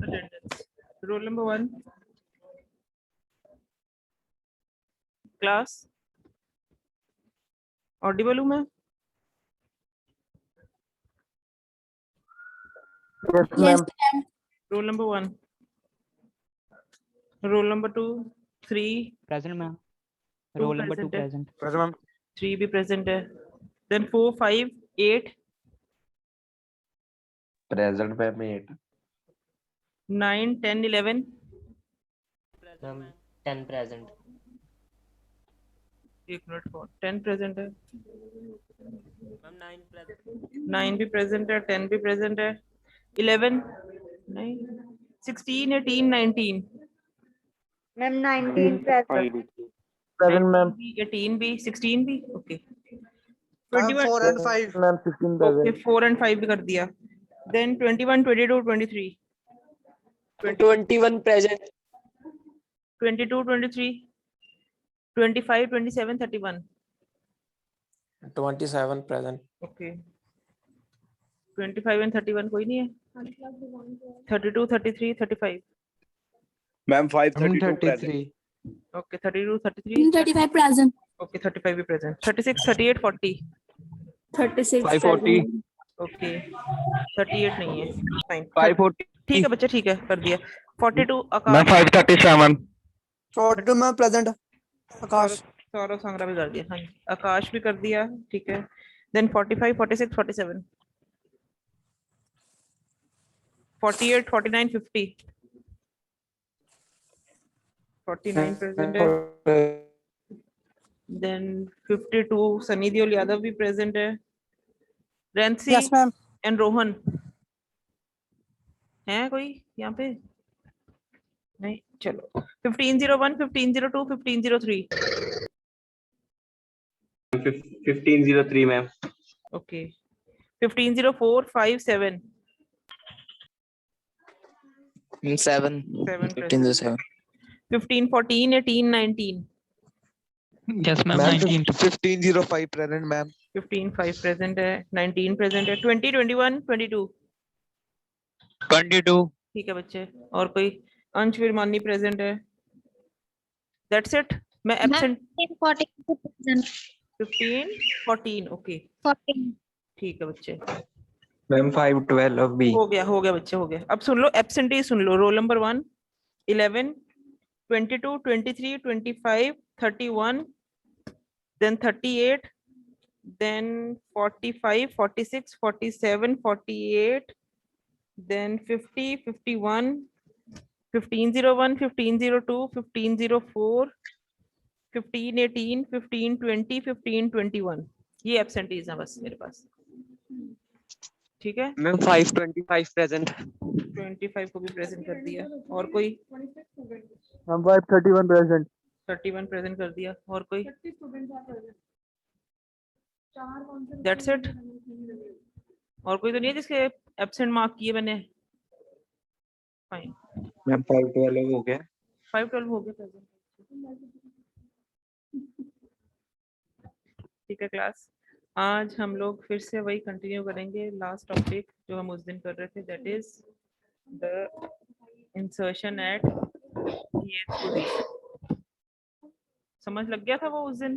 Attendance. Roll number 1. Class. Audible हूँ मैं? Yes, ma'am. Roll number 1. Roll number 2, 3. Present, ma'am. Two Roll number 2 present है. present. Present, ma'am. 3 भी present है. Then 4, 5, 8, Present ma'am 8. 9, 10, 11. Ma'am 10 present. 1 minute for 10 present है. Ma'am 9 present. 9 भी present है. 10 भी present है. 11, 9, 16, 18, 19. Ma'am 19 present. Present, ma'am. 18 भी 16 भी. Okay. Ma'am 21. 4 and 5. Ma'am, 16 Okay, present. 4 and 5 भी कर दिया. Then 21, 22, 23. 21 present. 22, 23. 25, 27, 31. 27 present. Okay. 25 and 31 कोई नहीं है. 32, 33, 35. Ma'am 5, I mean 32 present. 33. Okay, 32, 33. 35 present. Okay, 35 भी present. 36, 38, 40. 36 540. present. Okay. 38 नहीं है. Fine. 540. ठीक है बच्चे, ठीक है कर दिया. 42 Ma'am आकाश. 537. 42 में present. आकाश. सौरभ संग्रह भी कर दिया. हाँ जी. आकाश भी कर दिया. ठीक है. Then 45, 46, 47. 48, 49, 50. 49 present है. Then 52 सनी देओल यादव भी present है. रेंसी Yes ma'am. and रोहन है कोई यहाँ पे? नहीं. चलो 1501, 1502, 1503. 1503 ma'am. Okay. 1504, 5, 7. 7. 7 present. 1514, 18, 19. Yes, ma'am. Ma'am, 19. 1505 present ma'am. 15, 5 present है. 19 present है. 20, 21, 22. 22. ठीक है बच्चे. और कोई? अंश विरमानी present है. That's it. मैं absent. 14 present. 15, 14. Okay. 14. ठीक है बच्चे. Ma'am 512 B. हो गया बच्चे, हो गया. अब सुन लो एब्सेंटी सुन लो. Roll number 1, 11, 22, 23, 25, 31, then 38, then 45, 46, 47, 48, then 50, 51, 1501, 1502, 1504, 1518, 1520, 1521. ये एब्सेंटीज हैं बस मेरे पास. ठीक है. Ma'am 525 present. 25 को भी प्रेजेंट कर दिया. और कोई? Ma'am 531 present. 31 प्रेजेंट कर दिया. और कोई? That's it. और कोई तो नहीं है जिसके एब्सेंट मार्क किए मैंने? फाइन. Ma'am 512 हो गया. 512 हो गया प्रेजेंट. ठीक है क्लास. आज हम लोग फिर से वही कंटिन्यू करेंगे. लास्ट टॉपिक जो हम उस दिन कर रहे थे, that is the insertion at position. समझ लग गया था वो उस दिन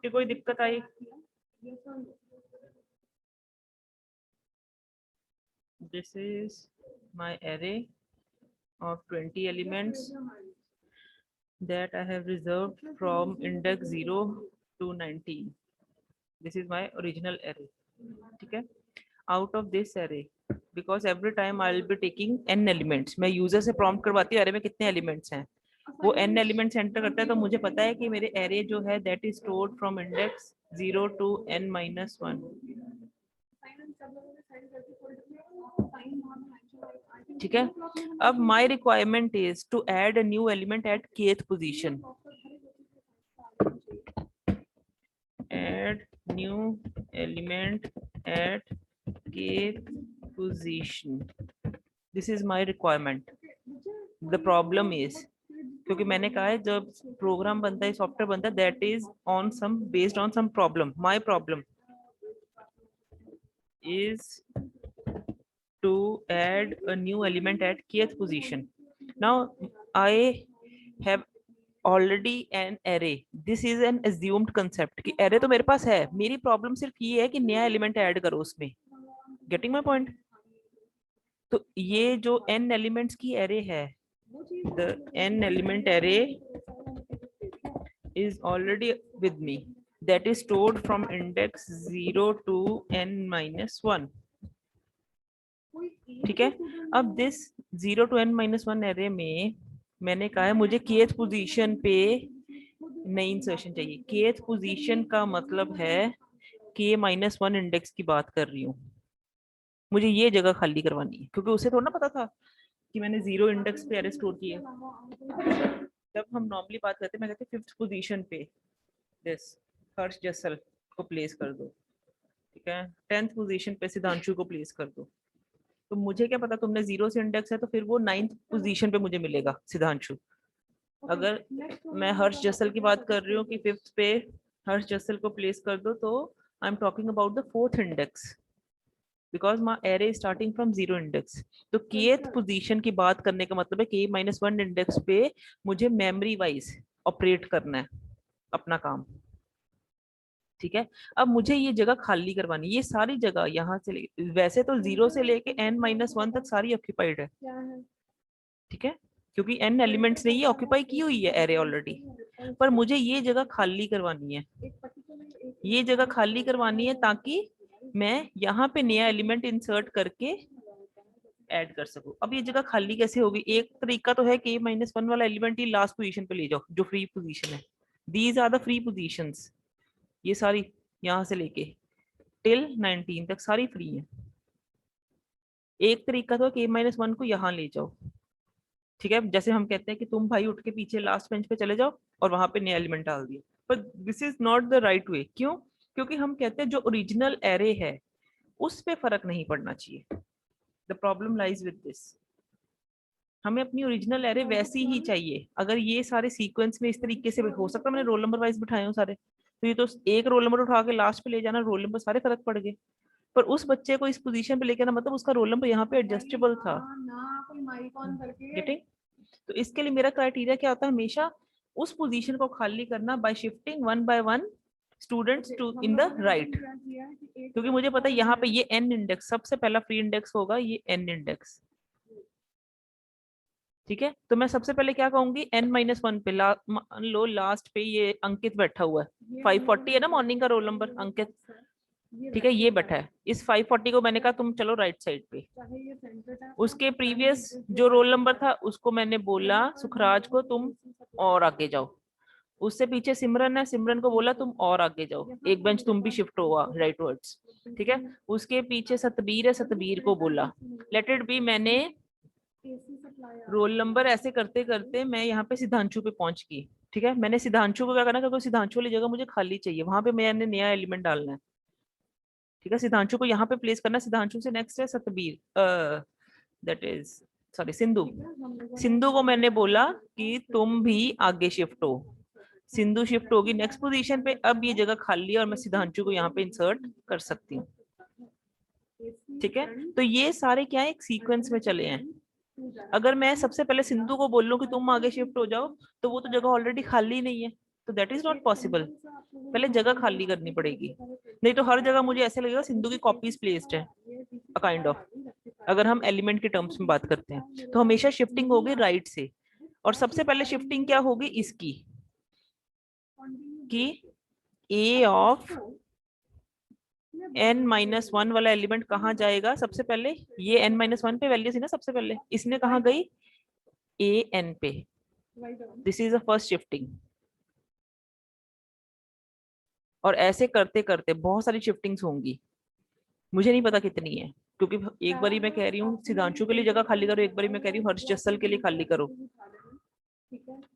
कि कोई दिक्कत आई? this is my array of 20 elements that I have reserved from index 0 to 19. This is my original array. ठीक है? Out of this array, because every time I will be taking n elements, मैं user से prompt करवाती हूँ array में कितने elements हैं, वो n एलिमेंट्स एंटर करता है, तो मुझे पता है कि मेरे array जो है that is stored from index 0 to n minus 1. ठीक है? अब my requirement is to add a new element at kth position. Add new element at kth position. This is my requirement. The problem is, क्योंकि मैंने कहा है जब programme बनता है, सॉफ्टवेयर बनता है, that is on some based on some problem. My problem is to add a new element at kth position. Now I have already an array. This is an assumed concept कि array तो मेरे पास है, मेरी problem सिर्फ ये है कि नया एलिमेंट ऐड करो उसमें. Getting my point? तो ये जो n एलिमेंट्स की array है, the n element array is already with me, that is stored from index 0 to n minus 1. ठीक है? अब this 0 to n minus 1 array में मैंने कहा है मुझे kth पोजीशन पे नई इंसर्शन चाहिए. kth पोजीशन का मतलब है k minus 1 इंडेक्स की बात कर रही हूँ. मुझे ये जगह खाली करवानी है, क्योंकि उसे थोड़ा ना पता था कि मैंने 0 इंडेक्स पे एरे स्टोर किए. जब हम नॉर्मली बात करते हैं, मैं कहती हूँ 5th पोजीशन पे दिस हर्ष जसल को प्लेस कर दो. ठीक है? 10th पोजीशन पे सिद्धांशु को प्लेस कर दो. तो मुझे क्या पता तुमने 0 से इंडेक्स है, तो फिर वो 9th पोजीशन पे मुझे मिलेगा सिद्धांशु. अगर मैं हर्ष जसल की बात कर रही हूँ कि 5th पे हर्ष जसल को प्लेस कर दो, तो I am talking about the 4th index, because my array is starting from 0 index. तो kth पोजीशन की बात करने का मतलब है k minus 1 इंडेक्स पे मुझे मेमोरी वाइज ऑपरेट करना है अपना काम. ठीक है? अब मुझे ये जगह खाली करवानी, ये सारी जगह यहाँ से वैसे तो 0 से लेके n minus 1 तक सारी ऑक्यूपाइड है. ठीक है? क्योंकि n एलिमेंट्स ने ये ऑक्यूपाई की हुई है एरे ऑलरेडी, पर मुझे ये जगह खाली करवानी है. ये जगह खाली करवानी है ताकि मैं यहाँ पे नया एलिमेंट इंसर्ट करके ऐड कर सकूं. अब ये जगह खाली कैसे होगी? एक तरीका तो है k minus 1 वाला एलिमेंट ही लास्ट पोजीशन पे ले जाओ जो फ्री पोजीशन है. These are the free positions. ये सारी यहाँ से लेके टिल 19 तक सारी फ्री है. एक तरीका तो k minus 1 को यहाँ ले जाओ. ठीक है? जैसे हम कहते हैं कि तुम भाई उठ के पीछे लास्ट बेंच पे चले जाओ और वहां पे नया एलिमेंट डाल दिया. पर this is not the right way. क्यों? क्योंकि हम कहते हैं जो ओरिजिनल एरे है उस पे फर्क नहीं पड़ना चाहिए. The problem lies with this. हमें अपनी ओरिजिनल एरे वैसी ही चाहिए. अगर ये सारे सीक्वेंस में इस तरीके से हो सकता है, मैंने रोल नंबर वाइज बिठाए हो सारे, तो ये तो एक रोल नंबर उठा के लास्ट पे ले जाना, रोल नंबर सारे फर्क पड़ गए. पर उस बच्चे को इस पोजीशन पे लेके आना मतलब उसका रोल नंबर यहाँ पे एडजस्टेबल था. गेटिंग? तो इसके लिए मेरा क्राइटेरिया क्या होता है? हमेशा उस पोजीशन को खाली करना by shifting 1 by 1 students to in the right. क्योंकि मुझे पता है यहाँ पे ये n इंडेक्स सबसे पहला फ्री इंडेक्स होगा, ये n इंडेक्स. ठीक है? तो मैं सबसे पहले क्या कहूंगी? n minus 1 पे मान लो लास्ट पे ये अंकित बैठा हुआ है. 540 है ना मॉर्निंग का रोल नंबर अंकित. ठीक है? ये बैठा है. इस 540 को मैंने कहा तुम चलो राइट साइड पे. उसके प्रीवियस जो रोल नंबर था उसको मैंने बोला सुखराज को तुम और आगे जाओ. उससे पीछे सिमरन है, सिमरन को बोला तुम और आगे जाओ, एक बेंच तुम भी शिफ्ट हुआ राइट वर्ड्स. ठीक है? उसके पीछे सतबीर है, सतबीर को बोला लेट इट बी. मैंने रोल नंबर ऐसे करते करते मैं यहाँ पे सिद्धांशु पे पहुंच गई. ठीक है? मैंने सिद्धांशु को क्या करना, क्योंकि सिद्धांशु वाली जगह मुझे खाली चाहिए, वहां पे मैंने नया एलिमेंट डालना है. ठीक है? सिद्धांशु को यहाँ पे प्लेस करना. सिद्धांशु से नेक्स्ट है Satbir, that is sorry Sindhu. Sindhu को मैंने बोला कि तुम भी आगे शिफ्ट हो. सिंधु शिफ्ट होगी नेक्स्ट पोजीशन पे. अब ये जगह खाली है और मैं सिद्धांशु को यहाँ पे इंसर्ट कर सकती हूँ. ठीक है? तो ये सारे क्या है, एक सीक्वेंस में चले हैं. अगर मैं सबसे पहले सिंधु को बोल लूं कि तुम आगे शिफ्ट हो जाओ, तो वो तो जगह ऑलरेडी खाली नहीं है, तो दैट इज नॉट पॉसिबल. पहले जगह खाली करनी पड़ेगी, नहीं तो हर जगह मुझे ऐसे लगेगा सिंधु की कॉपीज प्लेस्ड है काइंड ऑफ. अगर हम एलिमेंट के टर्म्स में बात करते हैं तो हमेशा शिफ्टिंग होगी राइट से, और सबसे पहले शिफ्टिंग क्या होगी इसकी, कि a ऑफ n-1 वाला एलिमेंट कहाँ जाएगा सबसे पहले, ये n-1 पे वैल्यू थी ना सबसे पहले, इसने कहाँ गई an पे, this is the first shifting. और ऐसे करते करते बहुत सारी शिफ्टिंग्स होंगी, मुझे नहीं पता कितनी है, क्योंकि एक बारी मैं कह रही हूँ सिद्धांशु के लिए जगह खाली करो, एक बारी मैं कह रही हूँ हर्ष जस्सल के लिए खाली करो,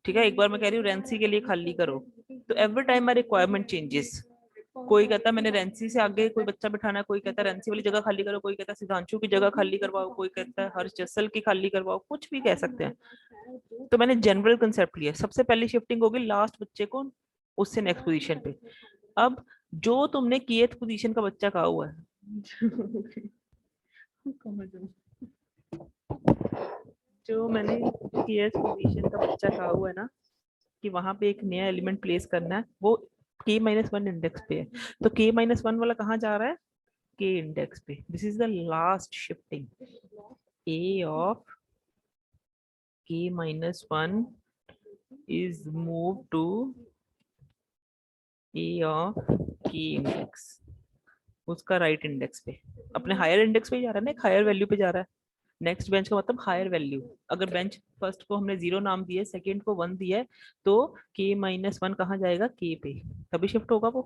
ठीक है, एक बार मैं कह रही हूँ रेंसी के लिए खाली करो। तो every time my requirement changes, कोई कहता है मैंने रेंसी से आगे कोई बच्चा बिठाना है, कोई कहता है रेंसी वाली जगह खाली करो, कोई कहता है सिद्धांशु की जगह खाली करवाओ, कोई कहता है हर्ष जस्सल की खाली करवाओ, कुछ भी कह सकते हैं। तो मैंने जनरल कंसेप्ट लिया, सबसे पहली शिफ्टिंग होगी लास्ट बच्चे को उससे नेक्स्ट पोजीशन पे। अब जो तुमने kth पोजीशन का बच्चा कहा हुआ है जो मैंने kth पोजीशन का बच्चा कहा हुआ है ना कि वहां पे एक नया एलिमेंट प्लेस करना है, वो k-1 इंडेक्स पे है, तो k-1 वाला कहाँ जा रहा है k इंडेक्स पे। This is the last shifting, a of k-1 is moved to a of k index, उसका राइट इंडेक्स पे, अपने हायर इंडेक्स पे जा रहा है ना, एक हायर वैल्यू पे जा रहा है। नेक्स्ट बेंच का मतलब हायर वैल्यू, अगर बेंच फर्स्ट को हमने 0 नाम दिया है, सेकंड को 1 दिया है, तो k-1 कहाँ जाएगा k पे, तभी शिफ्ट होगा वो,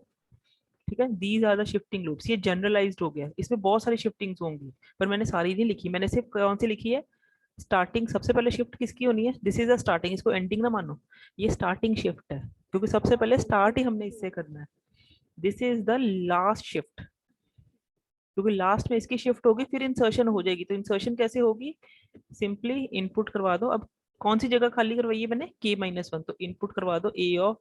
ठीक है। These are the shifting loops, ये जनरलाइज्ड हो गया, इसमें बहुत सारी शिफ्टिंग्स होंगी पर मैंने सारी नहीं लिखी, मैंने सिर्फ कौन सी लिखी है, स्टार्टिंग सबसे पहले शिफ्ट किसकी होनी है, दिस इज अ स्टार्टिंग, इसको एंडिंग ना मानो, ये स्टार्टिंग शिफ्ट है क्योंकि सबसे पहले स्टार्ट ही हमने इससे करना है। This is the last shift, क्योंकि लास्ट में इसकी शिफ्ट होगी फिर इंसर्शन हो जाएगी। तो इंसर्शन कैसे होगी, सिंपली इनपुट करवा दो, अब कौन सी जगह खाली करवाई है मैंने k-1, तो इनपुट करवा दो a ऑफ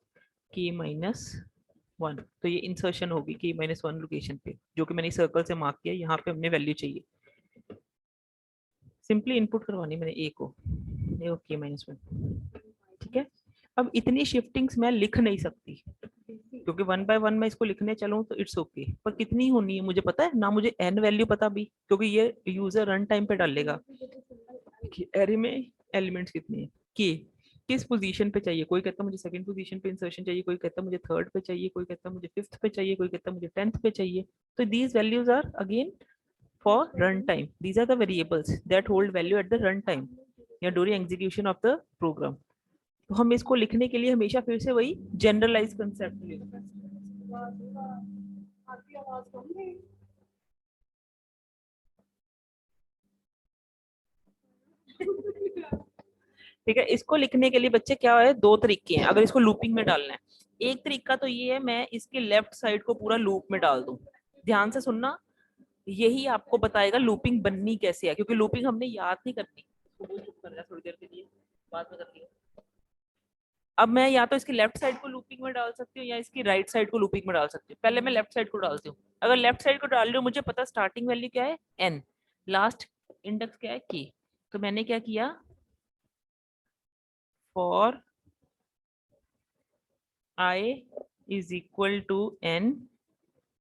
k-1, तो ये इंसर्शन होगी k-1 लोकेशन पे, जो कि मैंने सर्कल से मार्क किया, यहाँ पे हमने वैल्यू चाहिए, सिंपली इनपुट करवानी मैंने a को, a ऑफ k-1, ठीक है। अब इतनी शिफ्टिंग्स मैं लिख नहीं सकती क्योंकि 1 बाय 1 मैं इसको लिखने चलूं तो इट्स ओके, पर कितनी होनी है मुझे पता है ना, मुझे n वैल्यू पता भी, क्योंकि ये यूजर रन टाइम पे डालेगा कि एरे में एलिमेंट्स कितने हैं, किस पोजीशन पे चाहिए, कोई कहता है मुझे सेकंड पोजीशन पे इंसर्शन चाहिए, कोई कहता है मुझे थर्ड पे चाहिए, कोई कहता है मुझे फिफ्थ पे चाहिए, कोई कहता है मुझे 10th पे चाहिए। तो these values are again for run time, these are the variables that hold value at the run time या during execution of the program. तो हम इसको लिखने के लिए हमेशा फिर से वही जनरलाइज कंसेप्ट लेते हैं। ठीक है, इसको लिखने के लिए बच्चे क्या है, दो तरीके हैं अगर इसको लूपिंग में डालना है। एक तरीका तो ये है मैं इसके लेफ्ट साइड को पूरा लूप में डाल दूं, ध्यान से सुनना, यही आपको बताएगा लूपिंग बननी कैसे है, क्योंकि लूपिंग हमने याद नहीं करनी। चुप कर जा थोड़ी देर के लिए, बाद में करती हूँ। अब मैं या तो इसकी लेफ्ट साइड को लूपिंग में डाल सकती हूँ या इसकी राइट साइड को लूपिंग में डाल सकती हूँ। पहले मैं लेफ्ट साइड को डालती हूँ। अगर लेफ्ट साइड को डाल रही हूँ, मुझे पता स्टार्टिंग वैल्यू क्या है n, लास्ट इंडेक्स क्या है k, तो मैंने क्या किया, for i is equal to n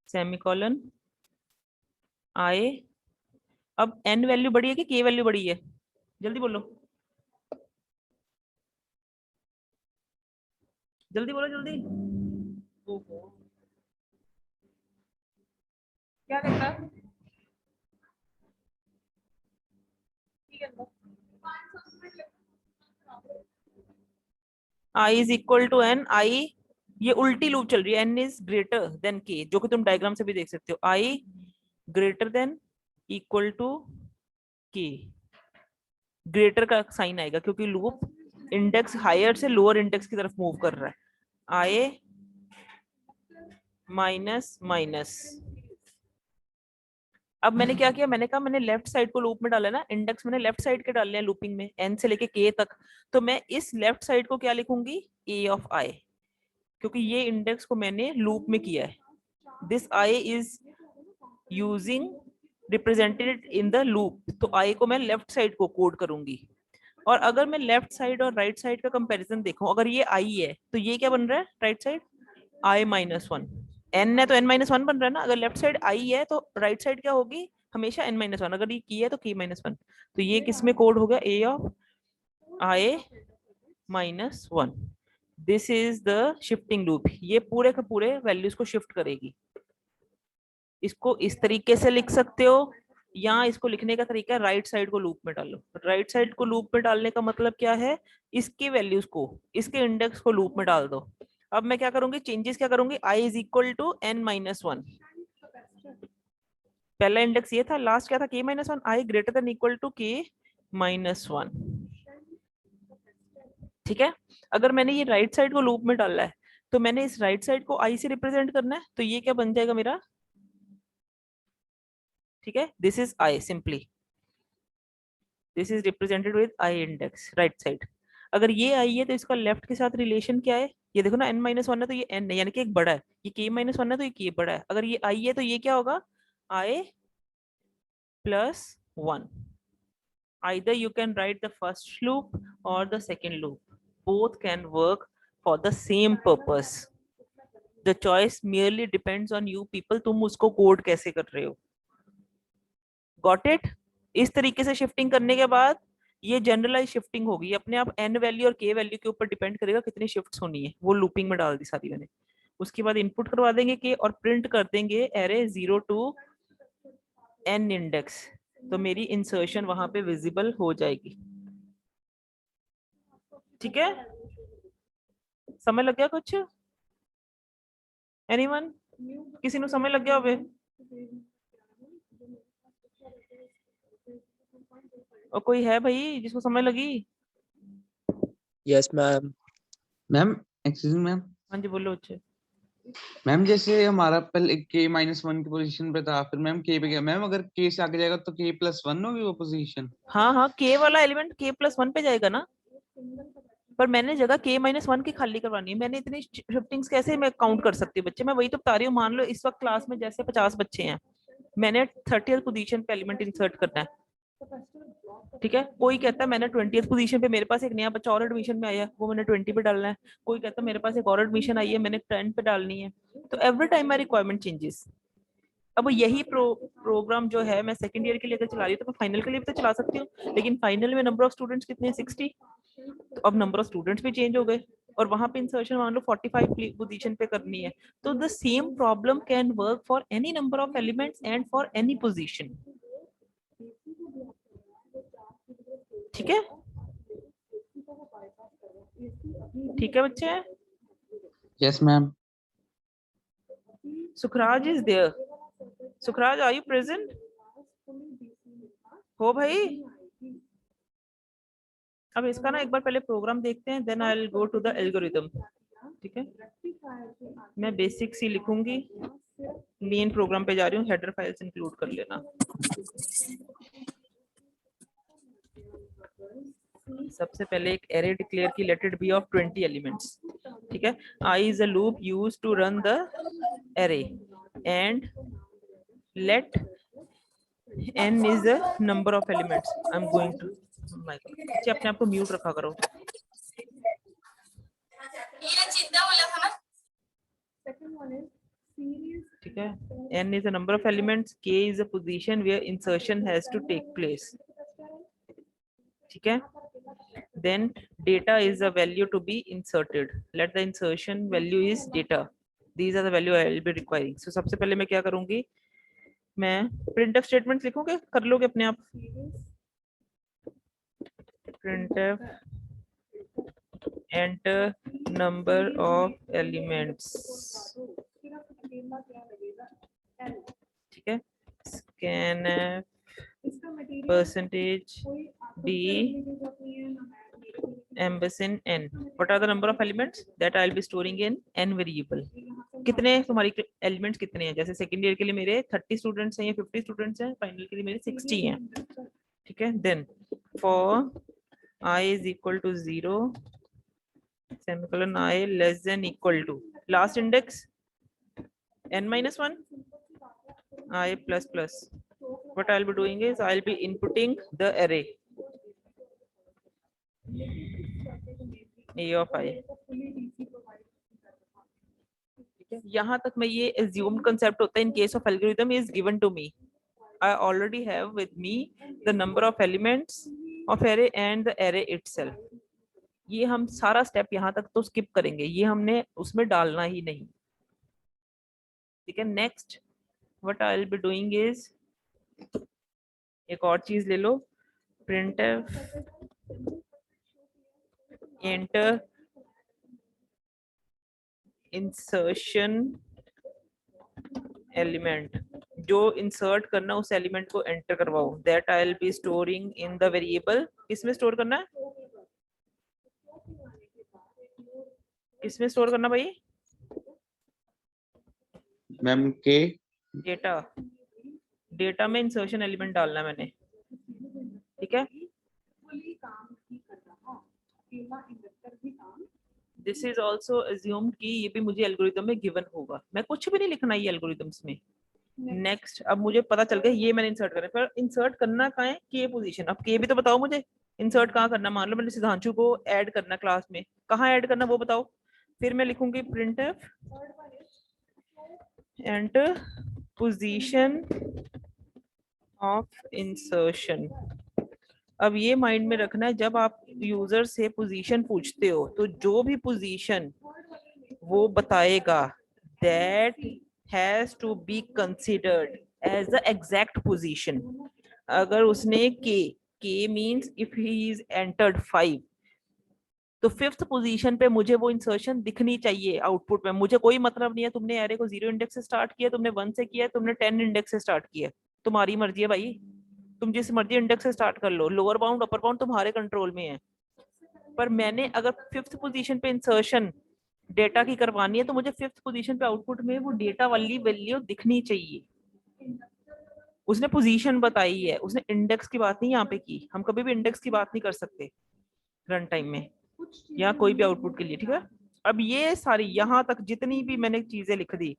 semicolon i। अब n वैल्यू बड़ी है कि k वैल्यू बड़ी है, जल्दी बोलो, जल्दी बोलो जल्दी। क्या करता है, i is equal to n, i ये उल्टी लूप चल रही है, n is greater than k, जो कि तुम डायग्राम से भी देख सकते हो, i greater than equal to k, greater का साइन आएगा क्योंकि लूप इंडेक्स हायर से लोअर इंडेक्स की तरफ मूव कर रहा है, i माइनस माइनस। अब मैंने क्या किया, मैंने कहा मैंने लेफ्ट साइड को लूप में डाला ना, इंडेक्स मैंने लेफ्ट साइड के डाले हैं लूपिंग में n से लेके k तक, तो मैं इस लेफ्ट साइड को क्या लिखूंगी, a ऑफ i, क्योंकि ये इंडेक्स को मैंने लूप में किया है। This i is using represented in the loop, तो i को मैं लेफ्ट साइड को कोड करूंगी। और अगर मैं लेफ्ट साइड और राइट साइड का कंपैरिजन देखूं, अगर ये i है तो ये क्या बन रहा है राइट साइड, i-1, n है तो n-1 बन रहा है ना, अगर लेफ्ट साइड i है तो राइट साइड क्या होगी हमेशा n-1, अगर ये की है तो k-1, तो ये किस में कोड हो गया, a of i-1। This is the shifting loop, ये पूरे के पूरे वैल्यूज को शिफ्ट करेगी। इसको इस तरीके से लिख सकते हो, या इसको लिखने का तरीका है राइट साइड को लूप में डालो। राइट साइड को लूप में डालने का मतलब क्या है, इसके वैल्यूज को, इसके इंडेक्स को लूप में डाल दो। अब मैं क्या करूंगी, चेंजेस क्या करूंगी, i is equal to n-1। पहला इंडेक्स ये था, लास्ट क्या था, k-1, i greater than equal to k-1। ठीक है, अगर मैंने ये राइट साइड को लूप में डाला है तो मैंने इस राइट साइड को i से रिप्रेजेंट करना है, तो ये क्या बन जाएगा मेरा, ठीक है, this is i, simply this is represented with i index right side. अगर ये i है तो इसका लेफ्ट के साथ रिलेशन क्या है, ये देखो ना, n-1 है तो ये n है, यानी कि एक बड़ा है, ये k-1 है तो ये बड़ा है। अगर ये i है तो ये क्या होगा, i plus 1। Either you can write the first loop or the second loop. Both can work for the same purpose. The choice merely depends on you people, तुम उसको कोड कैसे कर रहे हो। Got it? इस तरीके से शिफ्टिंग करने के बाद ये जनरलाइज शिफ्टिंग होगी, अपने आप n वैल्यू और k वैल्यू के ऊपर डिपेंड करेगा कितनी शिफ्ट्स होनी है, वो लूपिंग में डाल दी सारी मैंने। उसके बाद इनपुट करवा देंगे k और प्रिंट कर देंगे एरे 0 to n इंडेक्स, तो मेरी इंसर्शन वहां पे विजिबल हो जाएगी। ठीक है, समय लग गया कुछ, एनीवन, किसी ਨੂੰ समय लग गया होवे, और कोई है भाई जिसको समय लगी? Yes ma'am. Ma'am excuse me ma'am. हाँ जी बोलो अच्छे। मैम जैसे हमारा पहले k-1 की पोजीशन पे था, फिर मैम k पे गया, मैम अगर k से आगे जाएगा तो k+1 होगी वो पोजीशन? हाँ हाँ, k वाला एलिमेंट k+1 पे जाएगा ना, पर मैंने जगह k-1 की खाली करवानी है। मैंने इतनी शिफ्टिंग्स कैसे मैं काउंट कर सकती हूँ बच्चे, मैं वही तो बता रही हूँ। मान लो इस वक्त क्लास में जैसे 50 बच्चे हैं, मैंने 30th पोजीशन पे एलिमेंट इंसर्ट करना है, ठीक है। कोई कहता है मैंने 20th पोजीशन पे, मेरे पास एक नया बच्चा और एडमिशन में आया है, वो मैंने 20 पे डालना है। कोई कहता है मेरे पास एक और एडमिशन आई है, मैंने 10 पे डालनी है। तो every time my requirement changes. अब यही प्रोग्राम जो है मैं सेकंड ईयर के लिए अगर चला रही हूँ तो मैं फाइनल के लिए भी तो चला सकती हूँ, लेकिन फाइनल में नंबर ऑफ स्टूडेंट्स कितने हैं, 60। तो अब नंबर ऑफ स्टूडेंट्स भी चेंज हो गए, और वहां पे इंसर्शन मान लो 45 पोजीशन पे करनी है, तो the same problem can work for any number of elements and for any position. ठीक है, ठीक है बच्चे। Yes ma'am. Sukhraj is there, Sukhraj are you present? हो भाई, अब इसका ना एक बार पहले प्रोग्राम देखते हैं, then I will go to the algorithm. ठीक है, मैं बेसिक सी लिखूंगी, मेन प्रोग्राम पे जा रही हूँ, हेडर फाइल्स इंक्लूड कर लेना। सबसे पहले एक एरे डिक्लेयर की, let it be of 20 elements. ठीक है, i is a loop used to run the array and let n is the number of elements. I'm going to अच्छा, अपने आप को म्यूट रखा करो। ठीक है, n is the number of elements, k is the position where insertion has to take place। ठीक है, then data is the value to be inserted, let the insertion value is data, these are the value I will be requiring। so सबसे पहले मैं क्या करूंगी, मैं printf statements लिखूंगे, कर लोगे अपने आप। printf enter number of elements, ठीक है, scanf percentage d ampersand n, what are the number of elements that I'll be storing in n variable। कितने तुम्हारी एलिमेंट्स कितने हैं, जैसे सेकेंड ईयर के लिए मेरे 30 स्टूडेंट्स हैं या 50 स्टूडेंट्स हैं, फाइनल के लिए मेरे 60 हैं। ठीक है, then for i is equal to 0 semicolon i less than equal to last index n-1 i plus plus, what I'll be doing is I'll be inputting the array a of i। यहाँ तक मैं ये assumed concept होता है in case of algorithm is given to me, I already have with me the number of elements of array and the array itself. ये हम सारा step यहाँ तक तो स्किप करेंगे, ये हमने उसमें डालना ही नहीं। ठीक है, next what I will be doing is, एक और चीज ले लो, printf enter insertion element, जो इंसर्ट करना उस एलिमेंट को एंटर करवाओ, that I will B storing in the variable. किसमें स्टोर करना है, किसमें स्टोर करना भाई? मैम के डेटा, डेटा में इंसर्शन एलिमेंट डालना है मैंने। ठीक है, दिस इज ऑल्सो अज्यूम कि ये भी मुझे एल्गोरिथम में गिवन होगा, मैं कुछ भी नहीं लिखना ये एल्गोरिथम्स में। नेक्स्ट, अब मुझे पता चल गया ये मैंने इंसर्ट करना है, पर इंसर्ट करना कहाँ है, के पोजीशन। अब के भी तो बताओ मुझे, इंसर्ट कहाँ करना, मान लो मैंने सिद्धांशु को ऐड करना क्लास में, कहाँ ऐड करना वो बताओ। फिर मैं लिखूंगी printf enter position of insertion। अब ये माइंड में रखना है, जब आप यूजर से पोजीशन पूछते हो तो जो भी पोजीशन वो बताएगा that has to be considered as the exact position। अगर उसने k means if he is entered 5, तो 5th पोजीशन पे मुझे वो इंसर्शन दिखनी चाहिए आउटपुट में। मुझे कोई मतलब नहीं है तुमने एरे को 0 इंडेक्स से स्टार्ट किया, तुमने 1 से किया, तुमने 10 इंडेक्स से स्टार्ट किया, तुम्हारी मर्जी है भाई, तुम जिस मर्जी इंडेक्स से स्टार्ट कर लो, लोअर बाउंड अपर बाउंड तुम्हारे कंट्रोल में है। पर मैंने अगर 5th पोजीशन पे इंसर्शन डेटा की करवानी है तो मुझे 5th पोजीशन पे आउटपुट में वो डेटा वाली वैल्यू दिखनी चाहिए। उसने पोजीशन बताई है, उसने इंडेक्स की बात नहीं यहाँ पे की, हम कभी भी इंडेक्स की बात नहीं कर सकते रन टाइम में या कोई भी आउटपुट के लिए। ठीक है, अब ये सारी यहाँ तक जितनी भी मैंने चीजें लिख दी,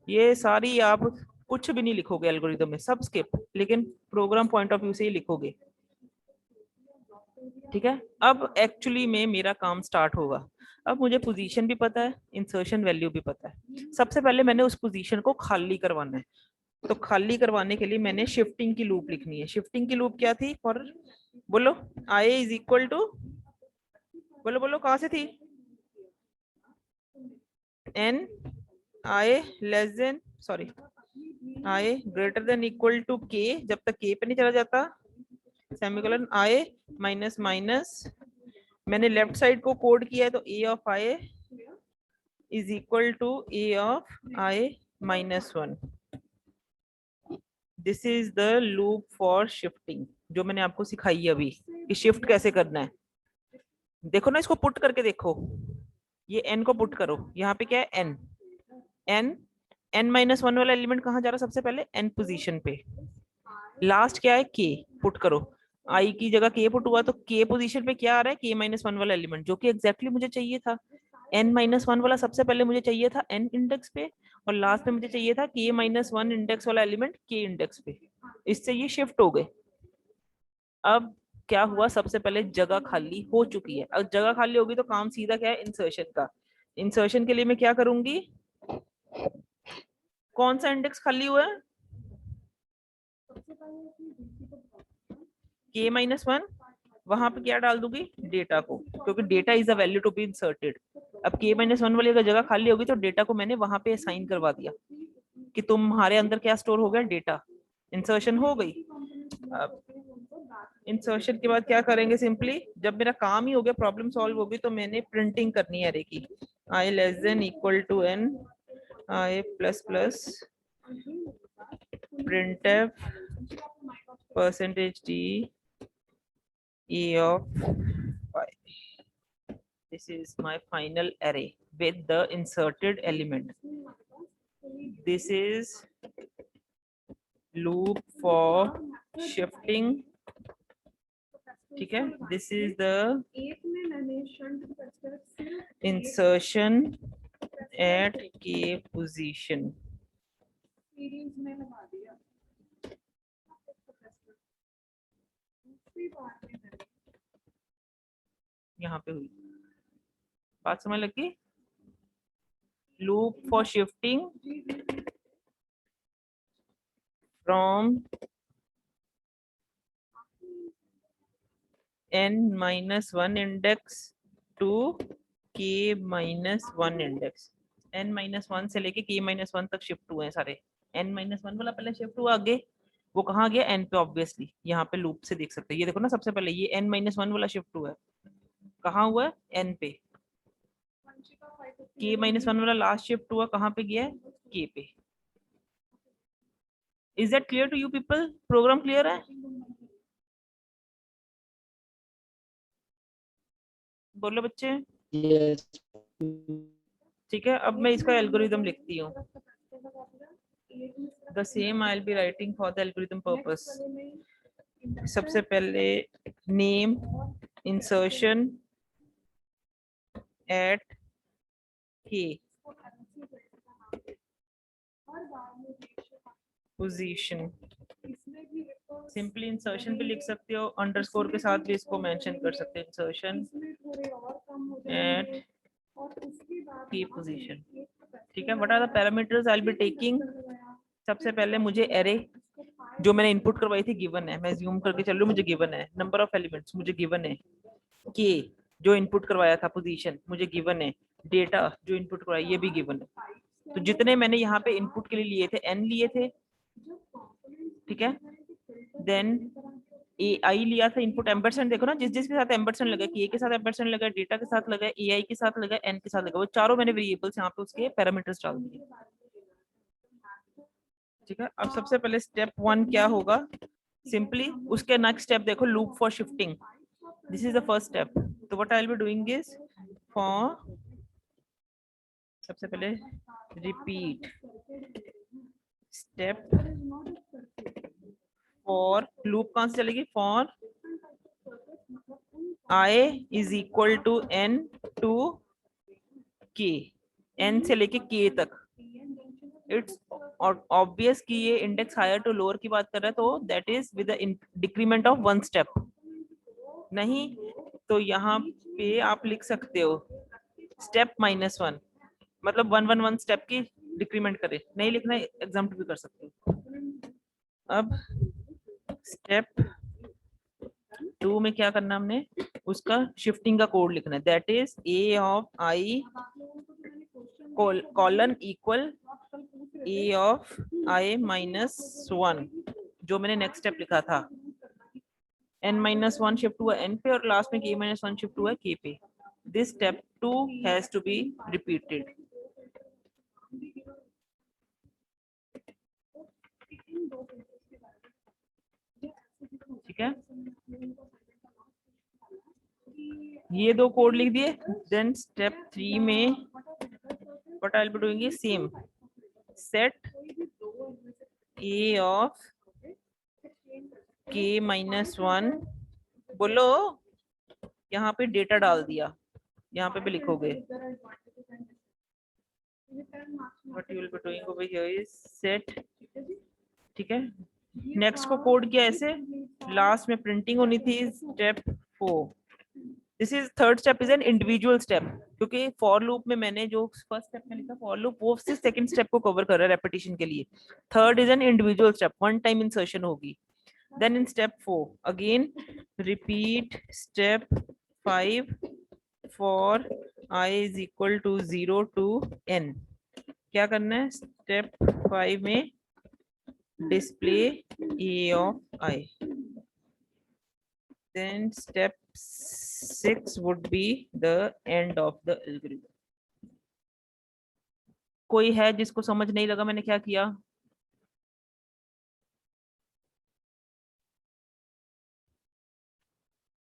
ये सारी आप कुछ भी नहीं लिखोगे एल्गोरिथम में, सब स्किप, लेकिन प्रोग्राम पॉइंट ऑफ व्यू से ही लिखोगे। ठीक है, अब एक्चुअली में मेरा काम स्टार्ट होगा। अब मुझे पोजीशन भी पता है, इंसर्शन वैल्यू भी पता है। सबसे पहले मैंने उस पोजीशन को खाली करवाना है, तो खाली करवाने के लिए मैंने शिफ्टिंग की लूप लिखनी है। शिफ्टिंग की लूप क्या थी, फॉर बोलो i इज इक्वल टू, बोलो बोलो कहां से थी, n i less than, sorry i greater than equal to k, जब तक k पे नहीं चला जाता, सेमीकोलन i माइनस माइनस, मैंने लेफ्ट साइड को कोड किया है तो a of i is equal to a of i minus 1। This is the loop for shifting जो मैंने आपको सिखाई है अभी कि शिफ्ट कैसे करना है। देखो ना, इसको पुट करके देखो, ये n को पुट करो, यहाँ पे क्या है n माइनस 1 वाला एलिमेंट कहाँ जा रहा है, सबसे पहले n पोजीशन पे, लास्ट क्या है k, पुट करो, i की जगह k पुट हुआ तो k पोजीशन पे क्या आ रहा है, k माइनस 1 वाला एलिमेंट, जो कि एग्जैक्टली मुझे चाहिए था। n माइनस 1 वाला सबसे पहले मुझे चाहिए था n इंडेक्स पे, और लास्ट में मुझे चाहिए था k माइनस 1 इंडेक्स वाला एलिमेंट k इंडेक्स पे। इससे ये शिफ्ट हो गए। अब क्या हुआ, सबसे पहले जगह खाली हो चुकी है, अब जगह खाली होगी तो काम सीधा क्या है, इंसर्शन का। इंसर्शन के लिए मैं क्या करूंगी, कौन सा इंडेक्स खाली हुआ है, k माइनस 1, वहां पे क्या डाल दूंगी, डेटा को, क्योंकि data is a value to be inserted. अब k माइनस 1 वाली अगर जगह खाली होगी तो डेटा को मैंने वहां पे असाइन करवा दिया कि तुम्हारे अंदर क्या स्टोर हो गया, डेटा। इंसर्शन हो गई। अब इंसर्शन के बाद क्या करेंगे, सिंपली जब मेरा काम ही हो गया, प्रॉब्लम सॉल्व होगी, तो मैंने प्रिंटिंग करनी है अरे की, i less than equal to n i plus plus printf %d e of 5. This is my final array with the inserted element. This is loop for shifting. ठीक है, this is the insertion at k position. यहाँ पे हुई बात, समझ लगी। Loop for shifting from n-1 index to k-1 index. n-1 से लेके k-1 तक शिफ्ट हुए हैं सारे। n-1 वाला पहले शिफ्ट हुआ आगे, वो कहाँ गया? n पे ऑब्वियसली, यहाँ पे लूप से देख सकते हैं। ये देखो ना, सबसे पहले ये n-1 वाला शिफ्ट हुआ है, कहाँ हुआ है? n पे। k-1 वाला लास्ट शिफ्ट हुआ कहाँ पे गया है? k पे। Is that clear to you people? Program clear है? बोलो बच्चे। Yes. ठीक है, अब मैं इसका एल्गोरिदम लिखती हूँ। The same I will be writing for the algorithm purpose. सबसे पहले name insertion at k position. Simply insertion भी लिख सकते हो, अंडरस्कोर के साथ भी इसको मेंशन कर सकते हो। Insertion at k position. ठीक है, what are the parameters I will be taking? सबसे पहले मुझे एरे जो मैंने इनपुट करवाई थी गिवन है, मैं ज्यूम करके चल रही हूँ, मुझे गिवन है। नंबर ऑफ एलिमेंट्स मुझे गिवन है। k जो इनपुट करवाया था पोजीशन मुझे गिवन है। डेटा जो इनपुट करवाया ये भी गिवन है। तो जितने मैंने यहाँ पे इनपुट के लिए लिए थे n लिए थे, ठीक है। देन ai लिया था इनपुट। एम्परसेंड देखो ना, जिस जिसके साथ एम्परसेंड लगा, k के साथ एम्परसेंड लगा, डेटा के साथ लगा, ai के साथ लगा, n के साथ लगा, वो चारों मैंने वेरिएबल्स यहाँ पे उसके पैरामीटर्स डाल दिए। ठीक है, अब सबसे पहले स्टेप 1 क्या होगा? सिंपली उसके नेक्स्ट स्टेप देखो, loop for shifting. This is the first step. तो what I will be doing is for, सबसे पहले रिपीट स्टेप फॉर, लूप कहां से चलेगी? For i is equal to n to k, n से लेके k तक। इट्स ऑब्वियस कि ये इंडेक्स हायर टू लोअर की बात कर रहा है, तो that is with the decrement of 1 step. नहीं तो यहाँ पे आप लिख सकते हो स्टेप -1, मतलब 1 स्टेप की डिक्रीमेंट करे। नहीं लिखना एग्जाम्पल भी कर सकते हो। अब स्टेप 2 में क्या करना हमने? उसका शिफ्टिंग का कोड लिखना है। That is a of i colon equal a of i -1, जो मैंने नेक्स्ट स्टेप लिखा था। n-1 शिफ्ट हुआ n पे और लास्ट में k-1 शिफ्ट हुआ k पे। This step 2 has to be repeated. ठीक है, ये दो कोड लिख दिए। देन स्टेप 3 में what I will be doing is same, set a of k-1, बोलो, यहाँ पे डेटा डाल दिया, यहाँ पे भी लिखोगे। What you will be doing over here is set, ठीक है। नेक्स्ट को कोड किया ऐसे, लास्ट में प्रिंटिंग होनी थी। Step 4, this is third step, is an individual step, क्योंकि फॉर लूप में मैंने जो फर्स्ट स्टेप में लिखा फॉर लूप, वो सिर्फ सेकंड स्टेप को कवर कर रहा है रेपिटेशन के लिए। Third is an individual step, 1 time insertion होगी। Then in step 4 again repeat step 5 for I is equal to 0 to n। क्या करना है? step 5 में display a of I। then step 6 would be the end of the algorithm। कोई है जिसको समझ नहीं लगा मैंने क्या किया?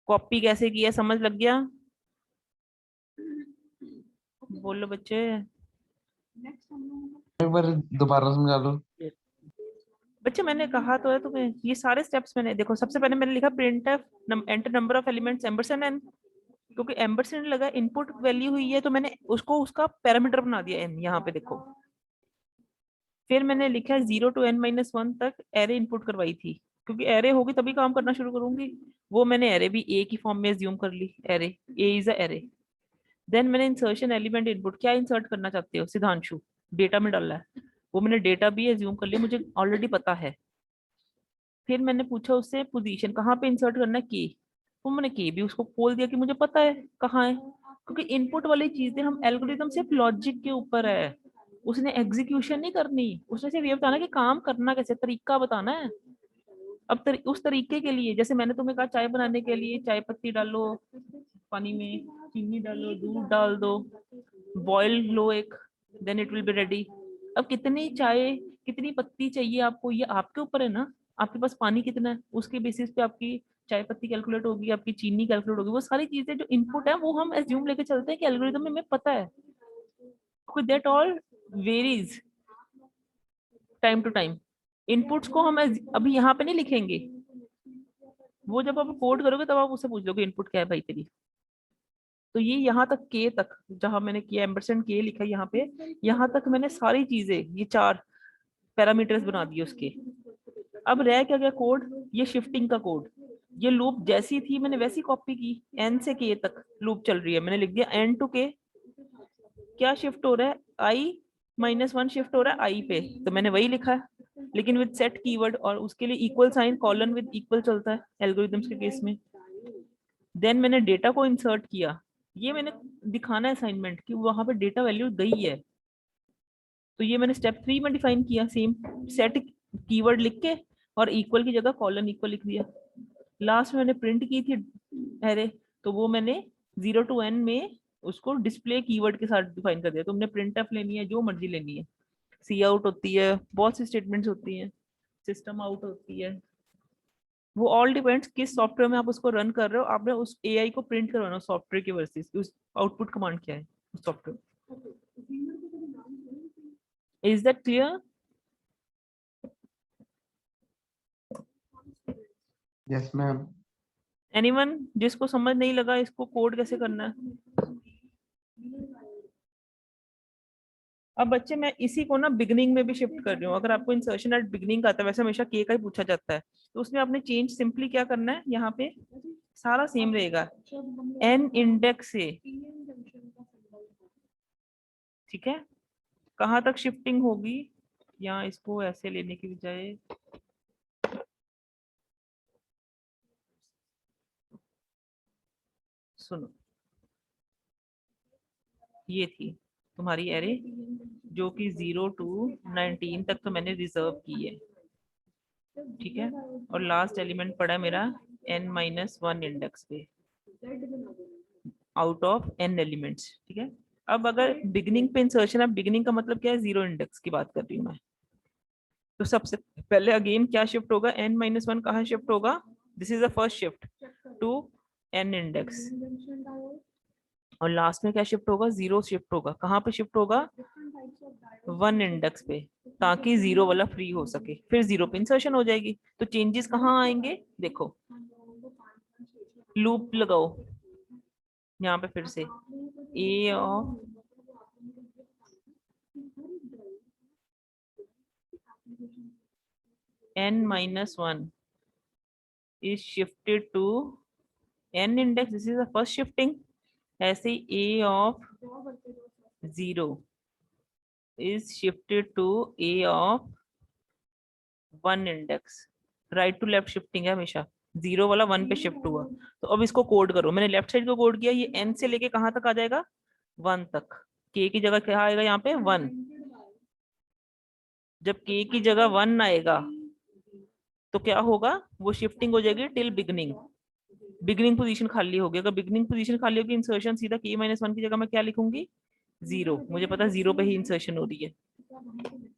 कॉपी कैसे किया समझ लग गया? बोलो बच्चे। एक बार दोबारा समझा लो। बच्चे मैंने कहा तो है तुम्हें, ये सारे स्टेप्स मैंने, देखो सबसे पहले मैंने लिखा printf enter number of elements ampersand n, क्योंकि एम्परसेंड लगा इनपुट वैल्यू हुई है तो मैंने उसको उसका पैरामीटर बना दिया n। यहाँ पे देखो, फिर मैंने लिखा 0 to n-1 तक एरे इनपुट करवाई थी, क्योंकि एरे होगी तभी काम करना शुरू करूंगी। वो मैंने एरे भी ए की फॉर्म में एज्यूम कर ली, array A is a array. Then मैंने इंसर्शन एलिमेंट इनपुट, क्या इंसर्ट करना चाहते हो सिद्धांशु? डेटा में डालना है, वो मैंने डेटा भी एज्यूम कर लिया, मुझे ऑलरेडी पता है। फिर मैंने पूछा उससे पोजीशन कहाँ पे इंसर्ट करना है, की। तो मैंने के भी उसको खोल दिया कि मुझे पता है कहाँ है, क्योंकि इनपुट वाली चीजें हम एल्गोरिथम सिर्फ लॉजिक के ऊपर है, उसने एग्जीक्यूशन नहीं करनी, उसने सिर्फ ये बताना कि काम करना कैसे, तरीका बताना है। अब उस तरीके के लिए जैसे मैंने तुम्हें कहा चाय बनाने के लिए चाय पत्ती डालो पानी में, चीनी डालो, दूध डाल दो, बॉयल लो एक, then it will be ready. अब कितनी चाय कितनी पत्ती चाहिए आपको ये आपके ऊपर है ना, आपके पास पानी कितना है उसके बेसिस पे आपकी चाय पत्ती कैलकुलेट होगी, आपकी चीनी कैलकुलेट होगी। वो सारी चीजें जो इनपुट है वो हम एज्यूम लेके चलते हैं कि एल्गोरिथम में हमें पता है, that all varies time to time. Inputs को हम अभी यहाँ पे नहीं लिखेंगे, वो जब आप कोड करोगे तब आप उससे पूछ लोगे इनपुट क्या है भाई तेरी। तो ये यहाँ तक के तक जहां मैंने किया एम्परसेंड के लिखा है यहाँ पे, यहाँ तक मैंने सारी चीजें ये 4 पैरामीटर्स बना दिए उसके। अब रह क्या गया कोड, ये शिफ्टिंग का कोड। ये लूप जैसी थी मैंने वैसी कॉपी की, एन से के तक लूप चल रही है, मैंने लिख दिया एन टू के। क्या शिफ्ट हो रहा है, i-1 शिफ्ट हो रहा है आई पे, तो मैंने वही लिखा है लेकिन विद सेट कीवर्ड, और उसके लिए equal sign colon with equal चलता है एल्गोरिथम्स के केस में। देन मैंने डेटा को इंसर्ट किया, ये मैंने दिखाना है असाइनमेंट कि वहां पे डेटा वैल्यू गई है, तो ये मैंने स्टेप 3 में डिफाइन किया, सेम सेट कीवर्ड लिख के और इक्वल की जगह कॉलन इक्वल लिख दिया। लास्ट में मैंने प्रिंट की थी एरे, तो वो मैंने 0 to n में उसको डिस्प्ले कीवर्ड के साथ डिफाइन कर दिया। तुमने प्रिंट एफ लेनी है, जो मर्जी लेनी है, सी आउट होती है, बहुत सी स्टेटमेंट्स होती हैं, सिस्टम आउट होती है, वो ऑल डिपेंड्स किस सॉफ्टवेयर में आप उसको रन कर रहे हो। आपने उस एआई को प्रिंट करवाना सॉफ्टवेयर की वर्सेस उस आउटपुट कमांड क्या है उस software. Is that clear? Yes ma'am. Anyone जिसको समझ नहीं लगा इसको कोड कैसे करना है? अब बच्चे मैं इसी को ना बिगनिंग में भी शिफ्ट कर रही हूँ। अगर आपको इंसर्शन एट बिगनिंग का आता है, वैसे हमेशा के का ही पूछा जाता है, तो उसमें आपने चेंज सिंपली क्या करना है, यहाँ पे सारा सेम रहेगा एन इंडेक्स से, ठीक है। कहाँ तक शिफ्टिंग होगी, या इसको ऐसे लेने की बजाय सुनो, ये थी तुम्हारी एरे जो कि 0 to 19 तक तो मैंने रिजर्व की है, ठीक है। और लास्ट एलिमेंट पड़ा मेरा n-1 इंडेक्स पे आउट ऑफ n एलिमेंट्स, ठीक है। अब अगर बिगनिंग पे इंसर्शन है, बिगनिंग का मतलब क्या है, 0 इंडेक्स की बात कर रही हूँ मैं, तो सबसे पहले अगेन क्या शिफ्ट होगा, n-1 कहाँ शिफ्ट होगा, this is the first shift to n index, और लास्ट में क्या शिफ्ट होगा, 0 शिफ्ट होगा, कहाँ पे शिफ्ट होगा, 1 इंडेक्स पे, ताकि 0 वाला फ्री हो सके, फिर 0 पे इंसर्शन हो जाएगी। तो चेंजेस कहाँ आएंगे, देखो लूप लगाओ यहाँ पे फिर से, ए of n-1 is shifted to n index, this is the first shifting, ऐसे a of 0 is shifted to a of 1 index, right to left shifting है हमेशा, 0 वाला 1 पे शिफ्ट हुआ। तो अब इसको कोड करो, मैंने लेफ्ट साइड को कोड किया, ये n से लेके कहाँ तक आ जाएगा, 1 तक, k की जगह क्या आएगा यहाँ पे 1, जब k की जगह 1 आएगा तो क्या होगा, वो शिफ्टिंग हो जाएगी टिल बिगनिंग, बिगनिंग पोजीशन खाली होगी। अगर बिगनिंग पोजीशन खाली होगी, इंसर्शन सीधा k-1 की जगह मैं क्या लिखूंगी, 0, मुझे पता है 0 पे ही इंसर्शन हो रही है,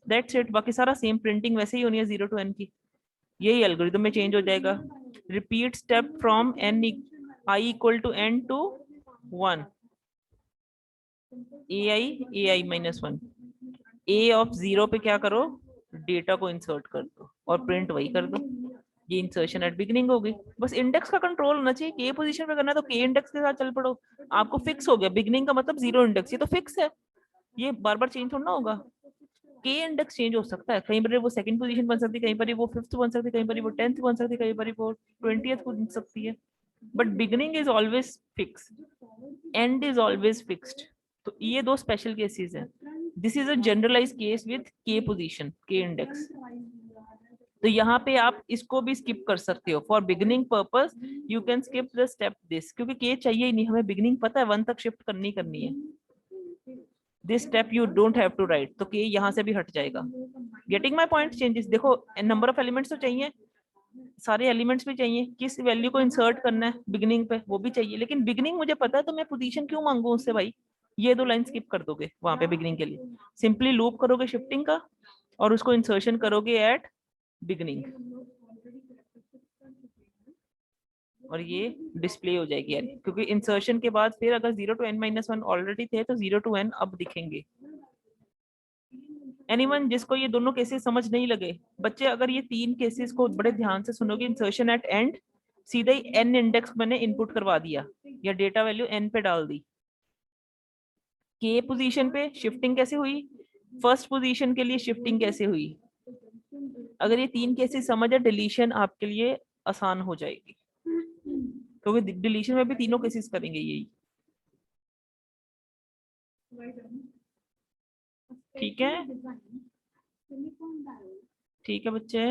दैट्स इट। बाकी सारा सेम, प्रिंटिंग वैसे ही होनी है 0 to n की, यही एल्गोरिथम में चेंज हो जाएगा। Repeat step from n i equal to n to 1, ai-1, a of 0 पे क्या करो, डेटा को इंसर्ट कर दो और प्रिंट वही कर दो, ये इंसर्शन एट बिगिनिंग होगी। बस इंडेक्स का कंट्रोल होना चाहिए, के पोजीशन पे करना है तो के इंडेक्स के साथ चल पड़ो, आपको फिक्स हो गया, बिगिनिंग का मतलब 0 इंडेक्स, ये तो फिक्स है, ये बार बार चेंज थोड़ा होगा। के इंडेक्स चेंज हो सकता है, कहीं पर वो सेकंड पोजीशन बन सकती है, कहीं पर वो 5th बन सकती है, कहीं पर वो 10th बन सकती है, कहीं पर वो 20th बन सकती है, but beginning is always fix, and is always fixed. तो ये दो स्पेशल केसेस हैं, this is a generalised case with K position, K index. तो यहाँ पे आप इसको भी स्किप कर सकते हो for beginning purpose, you can skip the step this, क्योंकि के चाहिए ही नहीं, हमें बिगिनिंग पता है 1 तक शिफ्ट करनी है। This step you don't have to write, तो के यहाँ से भी हट जाएगा। Getting my point? चेंजेस देखो, नंबर ऑफ एलिमेंट्स तो चाहिए, सारे एलिमेंट्स भी चाहिए, किस वैल्यू को इंसर्ट करना है बिगिनिंग पे वो भी चाहिए, लेकिन बिगिनिंग मुझे पता है तो मैं पोजीशन क्यों मांगू उससे भाई? ये 2 लाइन स्किप कर दोगे वहां पे बिगिनिंग के लिए, सिंपली लूप करोगे शिफ्टिंग का और उसको इंसर्शन करोगे एट बिगिनिंग, और ये डिस्प्ले हो जाएगी यार, क्योंकि इंसर्शन के बाद फिर अगर 0 to n-1 ऑलरेडी थे तो 0 to n अब दिखेंगे। एनीवन जिसको ये दोनों केसेस समझ नहीं लगे बच्चे, अगर ये 3 केसेस को बड़े ध्यान से सुनोगे, इंसर्शन एट एंड सीधा ही n इंडेक्स मैंने इनपुट करवा दिया या डेटा वैल्यू n पे डाल दी, के पोजीशन पे शिफ्टिंग कैसे हुई, फर्स्ट पोजीशन के लिए शिफ्टिंग कैसे हुई, अगर ये 3 केसेस समझ है डिलीशन आपके लिए आसान हो जाएगी, क्योंकि डिलीशन में भी तीनों केसेस करेंगे यही। ठीक है, ठीक है बच्चे,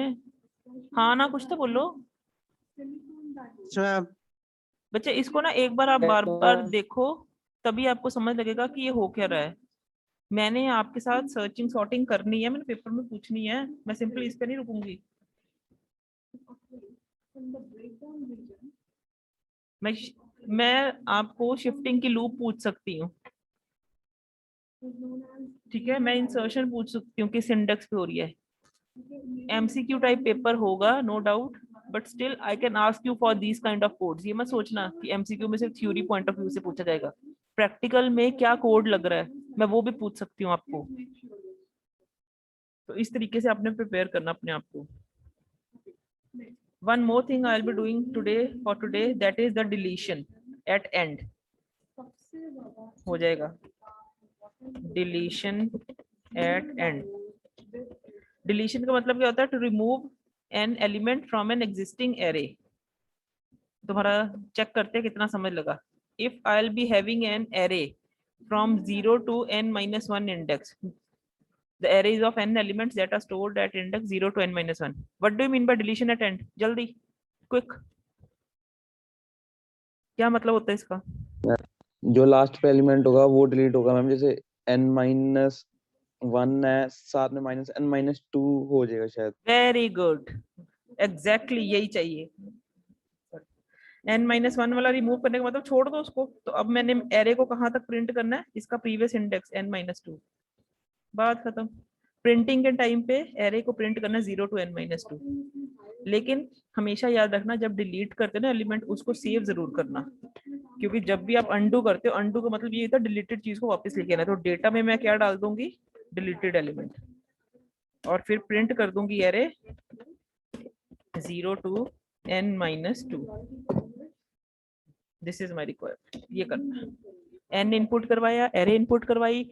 हाँ ना कुछ तो बोलो बच्चे। इसको ना एक बार आप बार बार देखो तभी आपको समझ लगेगा कि ये हो क्या रहा है। मैंने आपके साथ सर्चिंग सॉर्टिंग करनी है, मैंने पेपर में पूछनी है, मैं सिंपली इस पे नहीं रुकूंगी। मैं आपको शिफ्टिंग की लूप पूछ सकती हूँ, ठीक है, मैं इंसर्शन पूछ सकती हूँ किस इंडेक्स पे हो रही है, एमसीक्यू टाइप पेपर होगा no doubt, but still I can ask you for these kind of codes. ये मत सोचना कि एमसीक्यू में सिर्फ थ्योरी पॉइंट ऑफ व्यू से पूछा जाएगा, प्रैक्टिकल में क्या कोड लग रहा है मैं वो भी पूछ सकती हूँ आपको। तो इस तरीके से आपने प्रिपेयर करना अपने आप को। One more thing I'll be doing today, that is the deletion at end। हो जाएगा deletion at end। deletion का मतलब क्या होता है? To remove an element from an existing array। तुम्हारा चेक करते हैं कितना समझ लगा। If I'll be having an array from 0 to n-1 index, the arrays of n elements that are stored at index 0 to n-1। What do you mean by deletion at end? जल्दी quick, क्या मतलब होता है इसका? जो last पे element होगा वो डिलीट होगा मैम, जैसे n-1 है, साथ में -n-2 हो जाएगा शायद। वेरी गुड, एग्जैक्टली यही चाहिए। n-1 वाला रिमूव करने का मतलब छोड़ दो उसको, तो अब मैंने एरे को कहाँ तक प्रिंट करना है? इसका प्रीवियस इंडेक्स n-2, बात खत्म। प्रिंटिंग के टाइम पे एरे को प्रिंट करना 0 to n-2, लेकिन हमेशा याद रखना जब डिलीट करते हो ना एलिमेंट उसको सेव जरूर करना, क्योंकि जब भी आप अंडू करते हो, अंडू का मतलब ये था डिलीटेड चीज को वापस लेके आना, तो डेटा में मैं क्या डाल दूंगी? डिलीटेड एलिमेंट, और फिर प्रिंट कर दूंगी array 0 to n-2। This is my requirement, ये करना। n इनपुट करवाया, एरे इनपुट करवाई,